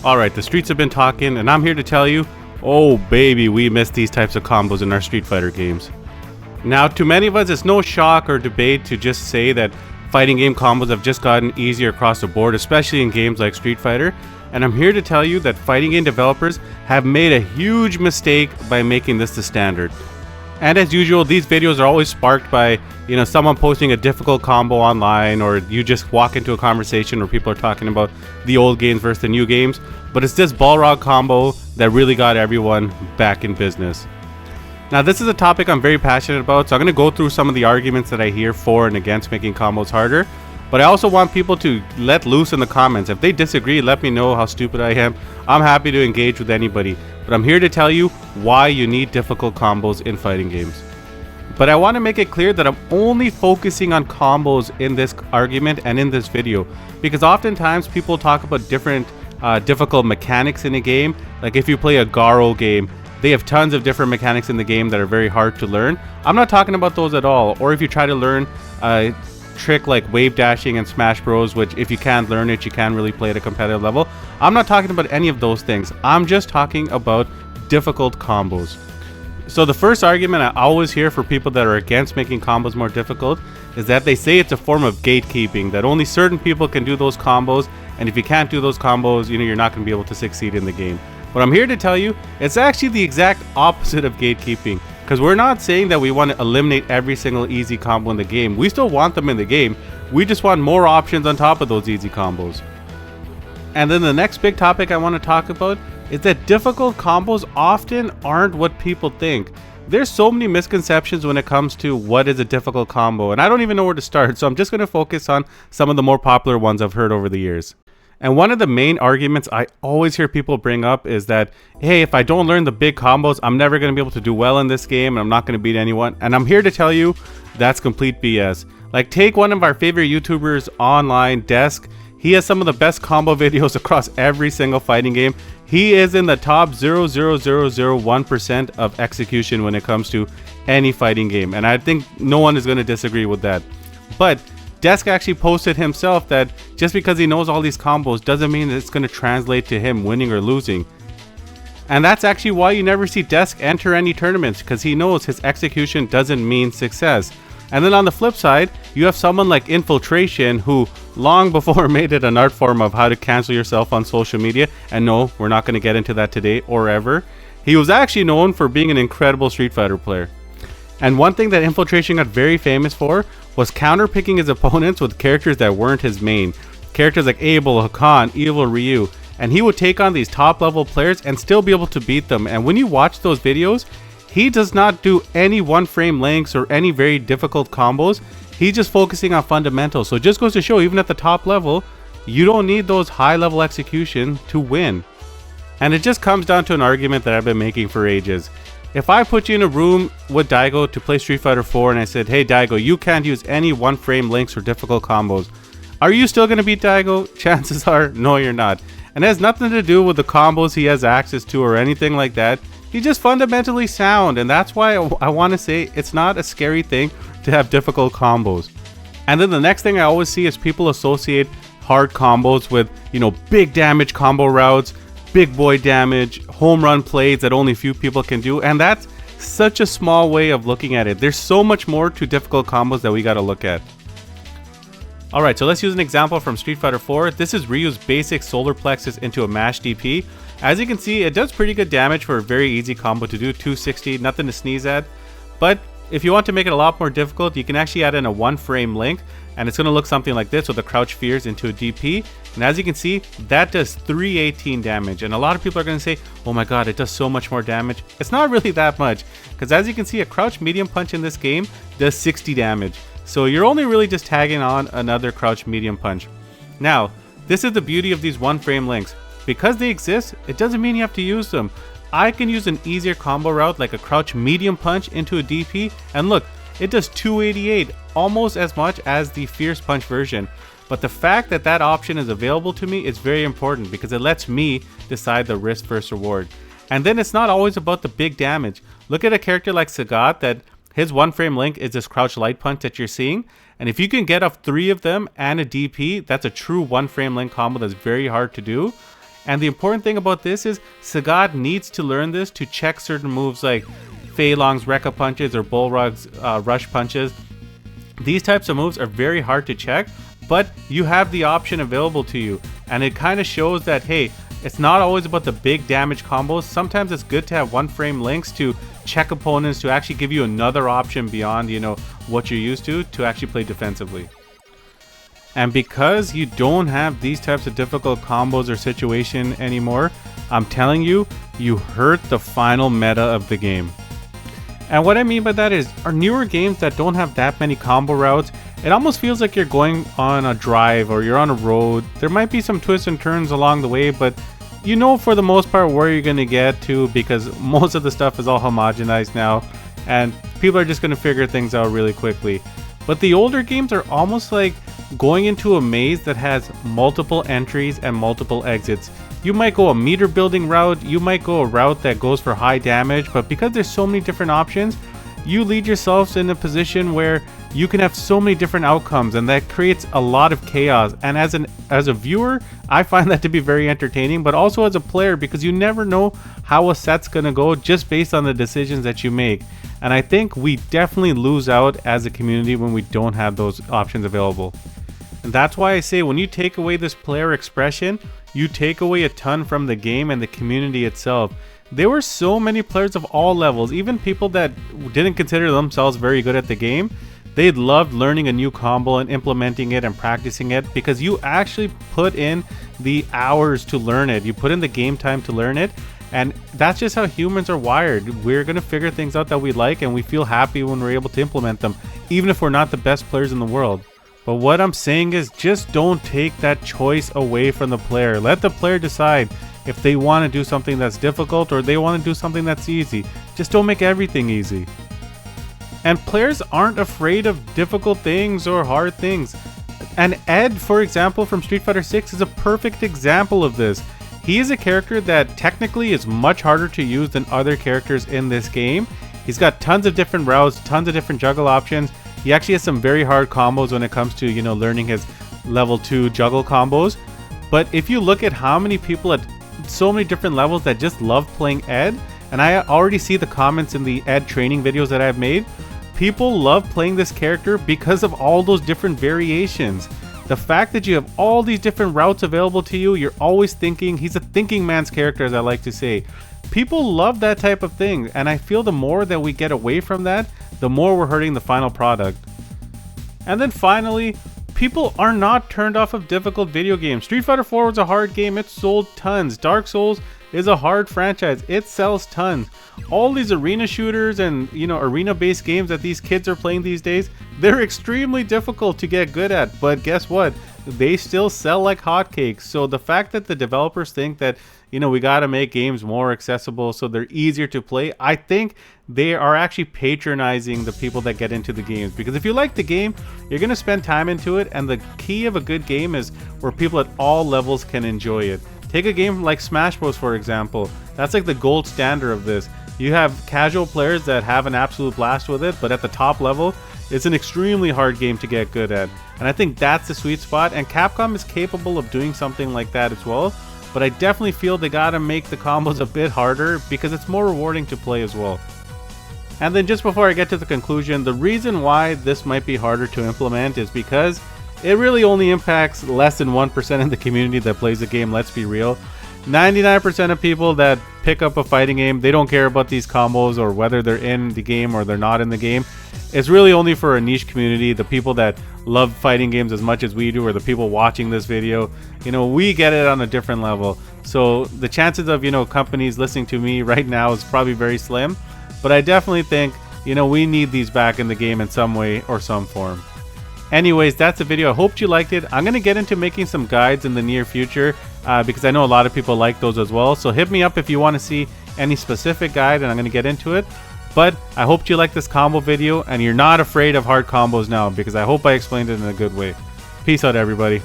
Alright, the streets have been talking, and I'm here to tell you, oh baby, we miss these types of combos in our Street Fighter games. Now, to many of us, it's no shock or debate to just say that fighting game combos have just gotten easier across the board, especially in games like Street Fighter, and I'm here to tell you that fighting game developers have made a huge mistake by making this the standard. And as usual, these videos are always sparked by, someone posting a difficult combo online, or you just walk into a conversation where people are talking about the old games versus the new games. But it's this Balrog combo that really got everyone back in business. Now, this is a topic I'm very passionate about, so I'm going to go through some of the arguments that I hear for and against making combos harder. But I also want people to let loose in the comments. If they disagree, let me know how stupid I am. I'm happy to engage with anybody. But I'm here to tell you why you need difficult combos in fighting games. But I want to make it clear that I'm only focusing on combos in this argument and in this video. Because oftentimes people talk about different difficult mechanics in a game. Like if you play a Garo game, they have tons of different mechanics in the game that are very hard to learn. I'm not talking about those at all. Or if you try to learn trick like wave dashing and Smash Bros, which if you can't learn it, you can't really play at a competitive level. I'm not talking about any of those things. I'm just talking about difficult combos. So the first argument I always hear for people that are against making combos more difficult is that they say it's a form of gatekeeping, that only certain people can do those combos, and if you can't do those combos, you're not going to be able to succeed in the game. But I'm here to tell you, it's actually the exact opposite of gatekeeping. Because we're not saying that we want to eliminate every single easy combo in the game. We still want them in the game. We just want more options on top of those easy combos. And then the next big topic I want to talk about is that difficult combos often aren't what people think. There's so many misconceptions when it comes to what is a difficult combo, and I don't even know where to start, so I'm just going to focus on some of the more popular ones I've heard over the years. And one of the main arguments I always hear people bring up is that, hey, if I don't learn the big combos, I'm never going to be able to do well in this game and I'm not going to beat anyone. And I'm here to tell you that's complete BS. Like, take one of our favorite YouTubers online, Desk. He has some of the best combo videos across every single fighting game. He is in the top 0.0001% of execution when it comes to any fighting game. And I think no one is going to disagree with that. But Desk actually posted himself that just because he knows all these combos doesn't mean it's going to translate to him winning or losing. And that's actually why you never see Desk enter any tournaments, because he knows his execution doesn't mean success. And then on the flip side, you have someone like Infiltration, who long before made it an art form of how to cancel yourself on social media. And no, we're not going to get into that today or ever. He was actually known for being an incredible Street Fighter player. And one thing that Infiltration got very famous for was counterpicking his opponents with characters that weren't his main. Characters like Abel, Hakan, Evil Ryu. And he would take on these top level players and still be able to beat them. And when you watch those videos, he does not do any one frame lengths or any very difficult combos. He's just focusing on fundamentals. So it just goes to show, even at the top level, you don't need those high level execution to win. And it just comes down to an argument that I've been making for ages. If I put you in a room with Daigo to play Street Fighter 4 and I said, hey Daigo, you can't use any one frame links or difficult combos, are you still going to beat Daigo? Chances are, no, you're not. And it has nothing to do with the combos he has access to or anything like that. He's just fundamentally sound, and that's why I want to say it's not a scary thing to have difficult combos. And then the next thing I always see is people associate hard combos with, big damage combo routes, big boy damage, home run plays that only few people can do, and that's such a small way of looking at it. There's so much more to difficult combos that we got to look at. Alright, so let's use an example from Street Fighter 4. This is Ryu's basic solar plexus into a mash DP. As you can see, it does pretty good damage for a very easy combo to do, 260, nothing to sneeze at. But if you want to make it a lot more difficult, you can actually add in a one frame link, and it's going to look something like this with a crouch fears into a DP. And as you can see, that does 318 damage. And a lot of people are going to say, oh my god, it does so much more damage. It's not really that much, because as you can see, a crouch medium punch in this game does 60 damage. So you're only really just tagging on another crouch medium punch. Now, this is the beauty of these one frame links. Because they exist, it doesn't mean you have to use them. I can use an easier combo route like a crouch medium punch into a DP, and look, it does 288, almost as much as the fierce punch version. But the fact that that option is available to me is very important, because it lets me decide the risk versus reward. And then it's not always about the big damage. Look at a character like Sagat, that his one frame link is this crouch light punch that you're seeing. And if you can get off 3 of them and a DP, that's a true one frame link combo that's very hard to do. And the important thing about this is Sagat needs to learn this to check certain moves like Fei Long's Rekka punches or Bullrug's rush punches. These types of moves are very hard to check, but you have the option available to you. And it kind of shows that, hey, it's not always about the big damage combos. Sometimes it's good to have one frame links to check opponents, to actually give you another option beyond, what you're used to actually play defensively. And because you don't have these types of difficult combos or situation anymore, I'm telling you, you hurt the final meta of the game. And what I mean by that is, our newer games that don't have that many combo routes, it almost feels like you're going on a drive or you're on a road. There might be some twists and turns along the way, but you know for the most part where you're going to get to, because most of the stuff is all homogenized now and people are just going to figure things out really quickly. But the older games are almost like going into a maze that has multiple entries and multiple exits. You might go a meter building route, you might go a route that goes for high damage, but because there's so many different options, you lead yourselves in a position where you can have so many different outcomes, and that creates a lot of chaos. And as a viewer, I find that to be very entertaining, but also as a player, because you never know how a set's gonna go just based on the decisions that you make. And I think we definitely lose out as a community when we don't have those options available. And that's why I say, when you take away this player expression, you take away a ton from the game and the community itself. There were so many players of all levels, even people that didn't consider themselves very good at the game. They loved learning a new combo and implementing it and practicing it, because you actually put in the hours to learn it. You put in the game time to learn it. And that's just how humans are wired. We're going to figure things out that we like, and we feel happy when we're able to implement them, even if we're not the best players in the world. But what I'm saying is, just don't take that choice away from the player. Let the player decide if they want to do something that's difficult or they want to do something that's easy. Just don't make everything easy. And players aren't afraid of difficult things or hard things. And Ed, for example, from Street Fighter 6 is a perfect example of this. He is a character that technically is much harder to use than other characters in this game. He's got tons of different routes, tons of different juggle options. He actually has some very hard combos when it comes to, learning his level 2 juggle combos. But if you look at how many people at so many different levels that just love playing Ed, and I already see the comments in the Ed training videos that I've made, people love playing this character because of all those different variations. The fact that you have all these different routes available to you, you're always thinking. He's a thinking man's character, as I like to say. People love that type of thing, and I feel the more that we get away from that, the more we're hurting the final product. And then finally, people are not turned off of difficult video games. Street Fighter 4 was a hard game, it sold tons. Dark Souls is a hard franchise, it sells tons. All these arena shooters and arena based games that these kids are playing these days, they're extremely difficult to get good at, but guess what, they still sell like hotcakes. So the fact that the developers think that we got to make games more accessible so they're easier to play, I think they are actually patronizing the people that get into the games. Because if you like the game, you're going to spend time into it, and the key of a good game is where people at all levels can enjoy it. Take a game like Smash Bros, for example. That's like the gold standard of this. You have casual players that have an absolute blast with it, but at the top level, it's an extremely hard game to get good at. And I think that's the sweet spot, and Capcom is capable of doing something like that as well. But I definitely feel they gotta make the combos a bit harder, because it's more rewarding to play as well. And then just before I get to the conclusion, the reason why this might be harder to implement is because it really only impacts less than 1% of the community that plays the game, let's be real. 99% of people that pick up a fighting game, they don't care about these combos or whether they're in the game or they're not in the game. It's really only for a niche community, the people that love fighting games as much as we do, or the people watching this video. We get it on a different level. So the chances of, companies listening to me right now is probably very slim. But I definitely think, we need these back in the game in some way or some form. Anyways, that's the video. I hope you liked it. I'm going to get into making some guides in the near future because I know a lot of people like those as well. So hit me up if you want to see any specific guide, and I'm going to get into it. But I hope you like this combo video and you're not afraid of hard combos now, because I hope I explained it in a good way. Peace out, everybody.